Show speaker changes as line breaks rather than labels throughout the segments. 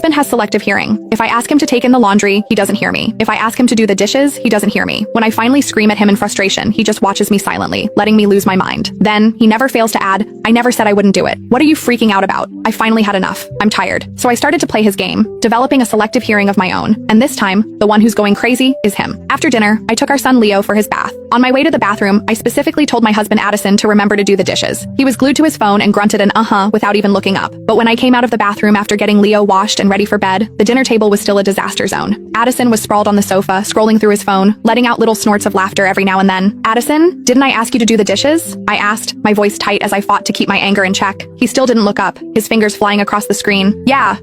husband has selective hearing. If I ask him to take in the laundry, he doesn't hear me. If I ask him to do the dishes, he doesn't hear me. When I finally scream at him in frustration, he just watches me silently, letting me lose my mind. Then, he never fails to add, "I never said I wouldn't do it. What are you freaking out about? I finally had enough. I'm tired." So I started to play his game, developing a selective hearing of my own. And this time, the one who's going crazy is him. After dinner, I took our son Leo for his bath. On my way to the bathroom, I specifically told my husband Addison to remember to do the dishes. He was glued to his phone and grunted an uh-huh without even looking up. But when I came out of the bathroom after getting Leo washed and ready for bed, the dinner table was still a disaster zone. Addison was sprawled on the sofa, scrolling through his phone, letting out little snorts of laughter every now and then. "Addison, didn't I ask you to do the dishes?" I asked, my voice tight as I fought to keep my anger in check. He still didn't look up, his fingers flying across the screen. Yeah,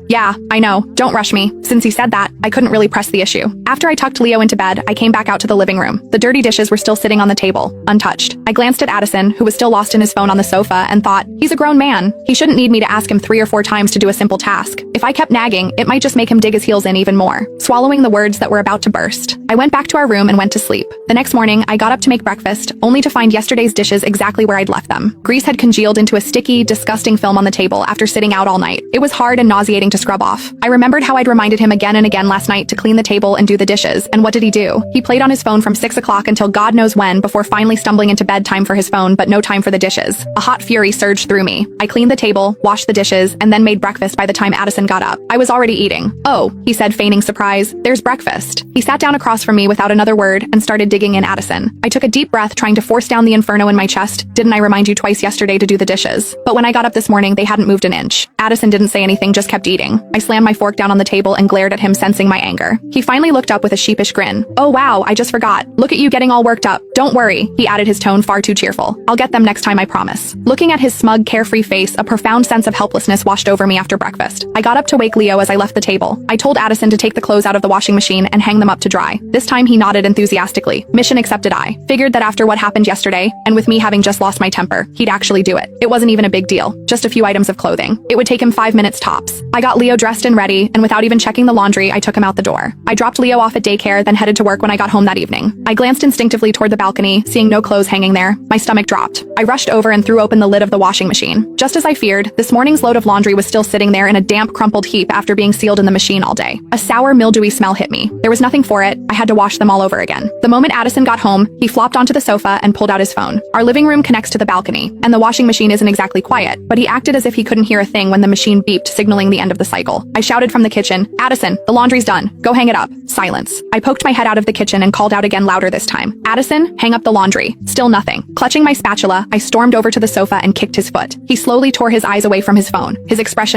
I know. Don't rush me." Since he said that, I couldn't really press the issue. After I tucked Leo into bed, I came back out to the living room. The dirty dishes were still sitting on the table, untouched. I glanced at Addison, who was still lost in his phone on the sofa, and thought, he's a grown man. He shouldn't need me to ask him 3 or 4 times to do a simple task. If I kept nagging, it might just make him dig his heels in even more. Swallowing the words that were about to burst, I went back to our room and went to sleep. The next morning, I got up to make breakfast, only to find yesterday's dishes exactly where I'd left them. Grease had congealed into a sticky, disgusting film on the table after sitting out all night. It was hard and nauseating to scrub off. I remembered how I'd reminded him again and again last night to clean the table and do the dishes, and what did he do? He played on his phone from 6 o'clock until God knows when before finally stumbling into bedtime for his phone but no time for the dishes. A hot fury surged through me. I cleaned the table, washed the dishes, and then made breakfast by the time Addison got up. I was already eating. "Oh," he said, feigning surprise, "there's breakfast." He sat down across from me without another word and started digging in Addison. I took a deep breath, trying to force down the inferno in my chest. Didn't I remind you twice yesterday to do the dishes? But when I got up this morning, they hadn't moved an inch. Addison didn't say anything, just kept eating. I slammed my fork down on the table and glared at him, sensing my anger. He finally looked up with a sheepish grin. "Oh wow, I just forgot. Look at you getting all worked up. Don't worry," he added, his tone far too cheerful. "I'll get them next time, I promise." Looking at his smug, carefree face, a profound sense of helplessness washed over me after breakfast. I got up to wake Leo as I left the table. I told Addison to take the clothes out of the washing machine and hang them up to dry. This time he nodded enthusiastically. Mission accepted. I figured that after what happened yesterday, and with me having just lost my temper, he'd actually do it. It wasn't even a big deal. Just a few items of clothing. It would take him 5 minutes tops. I got Leo dressed and ready, and without even checking the laundry, I took him out the door. I dropped Leo off at daycare, then headed to work when I got home that evening. I glanced instinctively toward the balcony, seeing no clothes hanging there. My stomach dropped. I rushed over and threw open the lid of the washing machine. Just as I feared, this morning's load of laundry was still sitting there in a damp, crumpled heap after being sealed in the machine all day. A sour, mildewy smell hit me. There was nothing for it. I had to wash them all over again. The moment Addison got home, he flopped onto the sofa and pulled out his phone. Our living room connects to the balcony, and the washing machine isn't exactly quiet, but he acted as if he couldn't hear a thing when the machine beeped, signaling the end of the cycle. I shouted from the kitchen, "Addison, the laundry's done. Go hang it up." Silence. I poked my head out of the kitchen and called out again, louder this time. "Addison, hang up the laundry." Still nothing. Clutching my spatula, I stormed over to the sofa and kicked his foot. He slowly tore his eyes away from his phone. His expression